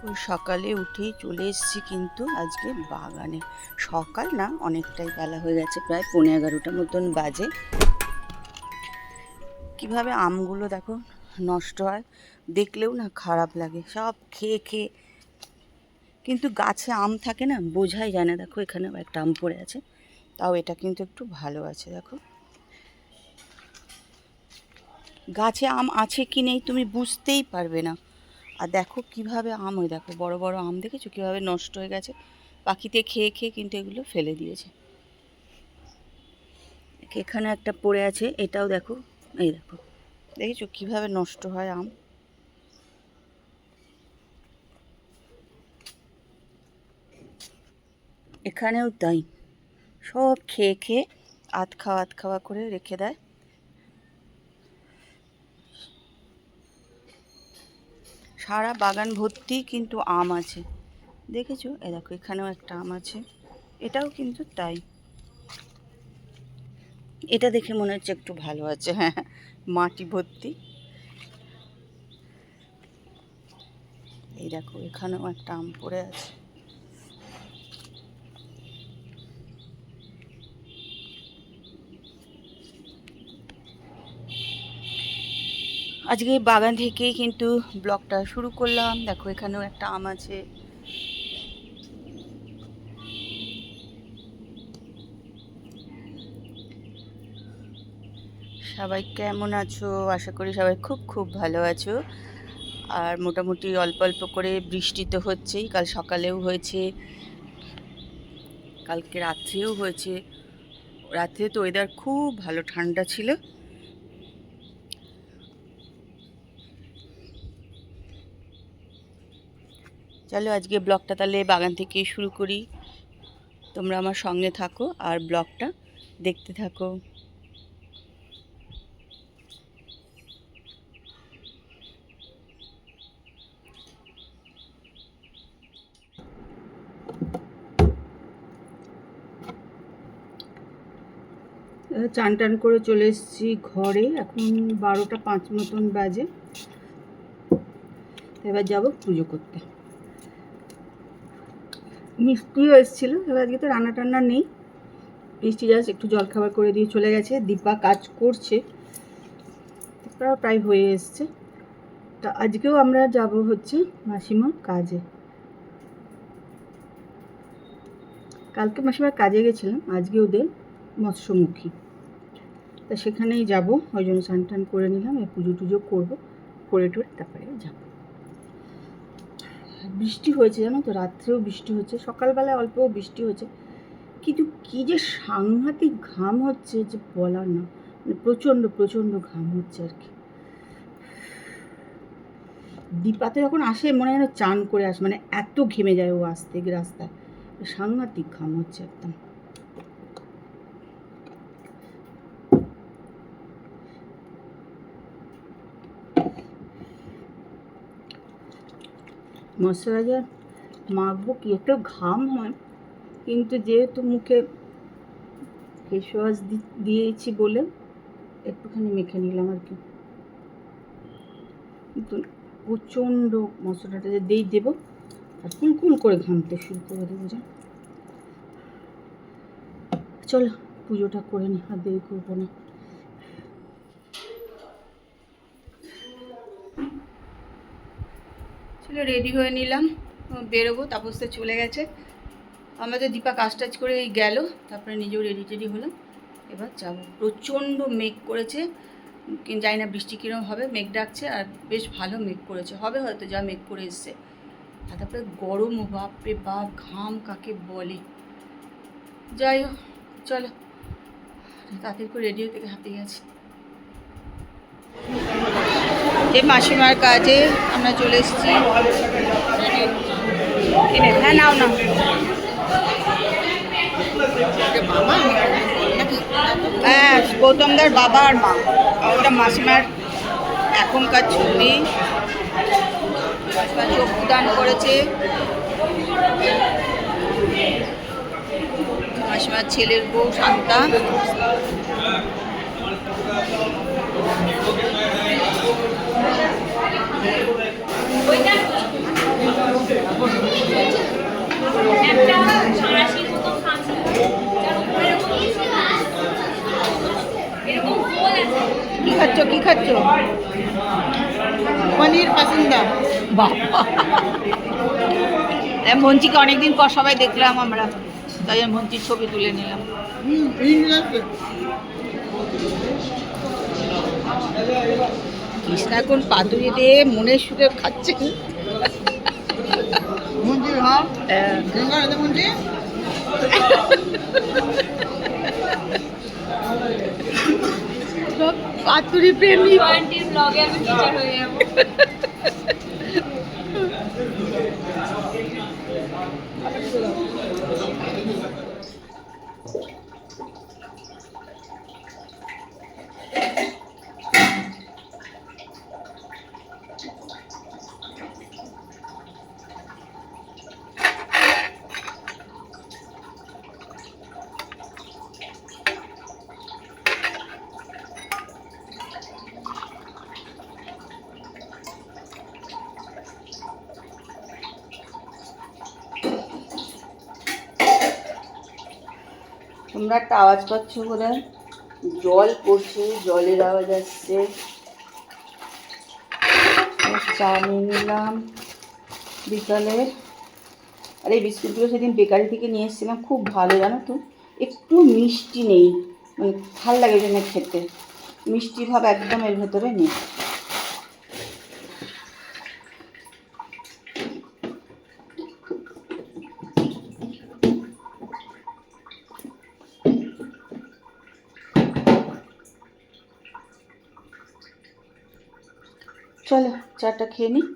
ওই সকালে উঠেই চলে এসেছি কিন্তু আজকে বাগানে। সকাল না, অনেকটাই বেলা হয়ে গেছে, প্রায় 11:30 মতন বাজে। কিভাবে আমগুলো দেখো নষ্ট হয়, দেখলেও না খারাপ লাগে, সব খেয়ে খেয়ে। কিন্তু গাছে আম থাকে না, বোঝাই যায় না। দেখো এখানেও একটা আম পড়ে আছে, তাও এটা কিন্তু একটু ভালো আছে। দেখো গাছে আম আছে কি নেই তুমি বুঝতেই পারবে না। আর দেখো কিভাবে আম, ওই দেখো বড় বড় আম দেখেছো কিভাবে নষ্ট হয়ে গেছে, পাখিতে খেয়ে খেয়ে কিন্তু এগুলো ফেলে দিয়েছে। এখানে একটা পড়ে আছে, এটাও দেখো, এই দেখো, দেখেছো কিভাবে নষ্ট হয় আম। এখানেও তাই, সব খেয়ে খেয়ে আধ খাওয়া করে রেখে দেয়। সারা বাগান ভর্তি কিন্তু আম আছে, দেখেছো? এ দেখো এখানেও একটা আম আছে, এটাও কিন্তু তাই। এটা দেখে মনে হচ্ছে একটু ভালো আছে, হ্যাঁ, মাটি ভর্তি। এই দেখো এখানেও একটা আম পড়ে আছে। আজকে বাগান থেকেই কিন্তু ব্লগটা শুরু করলাম। দেখো এখানেও একটা আম আছে। সবাই কেমন আছো? আশা করি সবাই খুব খুব ভালো আছো। আর মোটামুটি অল্প অল্প করে বৃষ্টি তো হচ্ছেই, কাল সকালেও হয়েছে, কালকে রাত্রেও হয়েছে। রাত্রে তো ওয়েদার খুব ভালো, ঠান্ডা ছিল। চলো আজকে ব্লগটা তাহলে বাগান থেকে শুরু করি। তোমরা আমার সঙ্গে থাকো আর ব্লগটা দেখতে থাকো। চান টান করে চলে এসেছি ঘরে, এখন 12টা 5 মতন বাজে। এবার যাব পুজো করতে। মিষ্টিও এসেছিলো, এবার আজকে তো রান্না টান্না নেই। মিষ্টি জাস্ট একটু জলখাবার করে দিয়ে চলে গেছে। দীপা কাজ করছে, প্রায় হয়ে এসছে। তা আজকেও আমরা যাব হচ্ছে মাসিমার কাজে। কালকে মাসিমার কাজে গেছিলাম, আজকে ওদের মৎস্যমুখী, তা সেখানেই যাব। ওই জন্য স্নান টান করে নিলাম, এই পুজো টুজো করবো, করে টোরে তারপরে যাব। বৃষ্টি হয়েছে জানো তো, রাত্রেও বৃষ্টি হচ্ছে, সকালবেলায় অল্প বৃষ্টি হয়েছে, কিন্তু কী যে সাংঘাতিক ঘাম হচ্ছে যে বলার না, মানে প্রচণ্ড প্রচণ্ড ঘাম হচ্ছে আর কি। দীপাতে যখন আসে মনে হয় চান করে আসে, মানে এত ঘেমে যায় ও আসতে রাস্তায়, সাংঘাতিক ঘাম হচ্ছে একদম। ময়শ্চারাইজার মাখবো কি, একটু ঘাম হয়, কিন্তু যেহেতু মুখে ফেস ওয়াশ দিয়েছি বলে একটুখানি মেখে নিলাম আর কি। কিন্তু প্রচণ্ড মশলাটা যে দেবো আর কুলকুল করে ঘামতে শুরু করে দেবো যা। চলো পুজোটা করে নি, আর দেরি করবো না। চলো রেডি হয়ে নিলাম, বেরোবো। তাপসতে চলে গেছে, আমরা তো দীপা কাজ টাজ করে গেল, তারপরে নিজেও রেডি টেডি হলাম, এবার যাবো। প্রচণ্ড মেঘ করেছে, কিন্তু জানি না বৃষ্টি কীরকম হবে, মেঘ ডাকছে, আর বেশ ভালো মেঘ করেছে, হবে হয়তো, যা মেঘ করে এসছে। আর তারপরে গরম, বাপরে বাপ, ঘাম কাকে বলে। যাই হোক চলো, তাড়াতাড়ি করে রেডি হতে হাঁপিয়ে গেছি। এই মাসিমার কাজে আমরা চলে এসেছি। হ্যাঁ নাও না, হ্যাঁ গৌতমদার বাবা আর মা, ওটা মাসিমার এখনকার ছবি। মাসিমা চক্ষুদান করেছে, মাসিমার ছেলের বউ শান্তা। খাচ্ছ? পনির পাসিন্দা। বাবা, মঞ্চিকে অনেকদিন পর সবাই দেখলাম আমরা, তাই মঞ্চির ছবি তুলে নিলাম। কৃষ্ণা এখন পাতুরি দিয়ে মনের সুখে খাচ্ছেন। পাতুরি প্রেমী ব্লগে আমি টিচার হয়ে যাবো। তোমরা একটা আওয়াজ পাচ্ছ বোধহয়, জল পড়ছে, জলের আওয়াজ আসছে। চা নিয়ে নিলাম বিকালে। আর এই বিস্কুটগুলো সেদিন বেকারি থেকে নিয়ে এসেছিলাম, খুব ভালো জানো তো, একটু মিষ্টি নেই, মানে ভাল লাগে যেন খেতে, মিষ্টি ভাব একদম এর ভেতরে নেই। চলো চাটা খেয়ে নিই।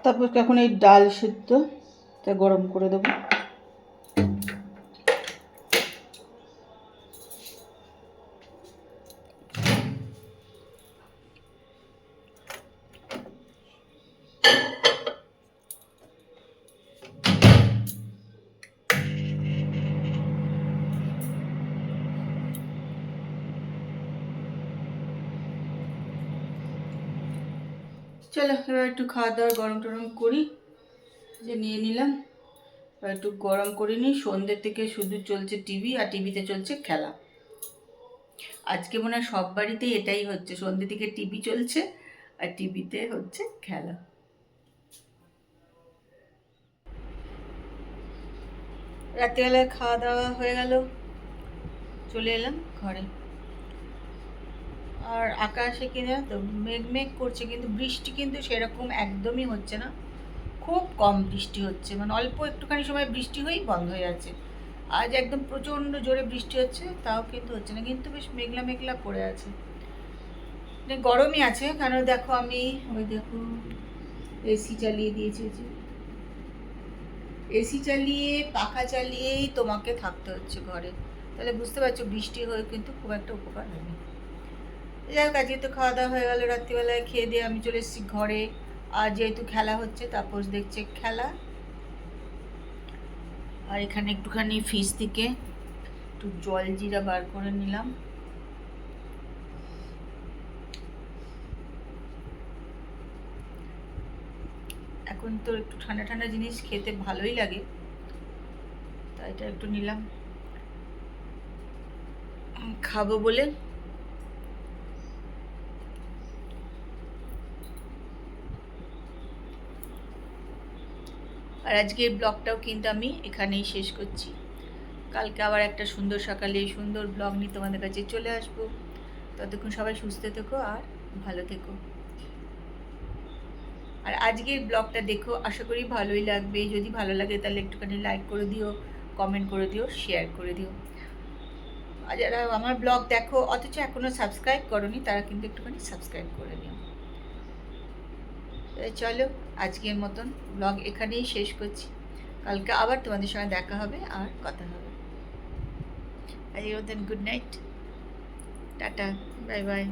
তারপর এখন এই ডাল সিদ্ধটা গরম করে দেবো। চলো এবার একটু খাওয়া দাওয়া গরম টরম করি, যে নিয়ে নিলাম, এবার একটু গরম করে নিই। সন্ধ্যে থেকে শুধু চলছে টিভি, আর টিভিতে চলছে খেলা। আজকে মনে হয় সব বাড়িতেই এটাই হচ্ছে, সন্ধ্যে থেকে টিভি চলছে আর টিভিতে হচ্ছে খেলা। রাত্রিবেলায় খাওয়া দাওয়া হয়ে গেল, চলে এলাম ঘরে। আর আকাশে কিনা তো মেঘ মেঘ করছে, কিন্তু বৃষ্টি কিন্তু সেরকম একদমই হচ্ছে না, খুব কম বৃষ্টি হচ্ছে, মানে অল্প একটুখানি সময় বৃষ্টি হয়েই বন্ধ হয়ে যাচ্ছে। আজ একদম প্রচণ্ড জোরে বৃষ্টি হচ্ছে, তাও কিন্তু হচ্ছে না, কিন্তু বেশ মেঘলা মেঘলা করে আছে, মানে গরমই আছে। কেন দেখো আমি ওই দেখো এসি চালিয়ে দিয়েছি, এসি চালিয়ে পাখা চালিয়েই তোমাকে থাকতে হচ্ছে ঘরে, তাহলে বুঝতে পারছো বৃষ্টি হয়ে কিন্তু খুব একটা উপকার হয়নি। যাই হোক, আজকে তো খাওয়া দাওয়া হয়ে গেলো, রাত্রিবেলায় খেয়ে দিয়ে আমি চলে এসেছি ঘরে। আর যেহেতু খেলা হচ্ছে, তাপস দেখছে খেলা। আর এখানে একটুখানি ফ্রিজ থেকে একটু জল জিরা বার করে নিলাম। এখন তো একটু ঠান্ডা ঠান্ডা জিনিস খেতে ভালোই লাগে, তাই এটা একটু নিলাম খাবো বলে। আর আজকের ব্লগটাও কিন্তু আমি এখানেই শেষ করছি। কালকে আবার একটা সুন্দর সকালে সুন্দর ব্লগ নিয়ে তোমাদের কাছে চলে আসবো। ততক্ষণ সবাই সুস্থ থেকো আর ভালো থেকো। আর আজকের ব্লগটা দেখো, আশা করি ভালোই লাগবে। যদি ভালো লাগে তাহলে একটুখানি লাইক করে দিও, কমেন্ট করে দিও, শেয়ার করে দিও। আর যারা আমার ব্লগ দেখো অথচ এখনও সাবস্ক্রাইব করোনি, তারা কিন্তু একটুখানি সাবস্ক্রাইব করে নিও। চলো আজকের মতন ব্লগ এখানেই শেষ করছি। কালকে আবার তোমাদের সঙ্গে দেখা হবে আর কথা হবে। আজকের মতন good night, tata, bye bye.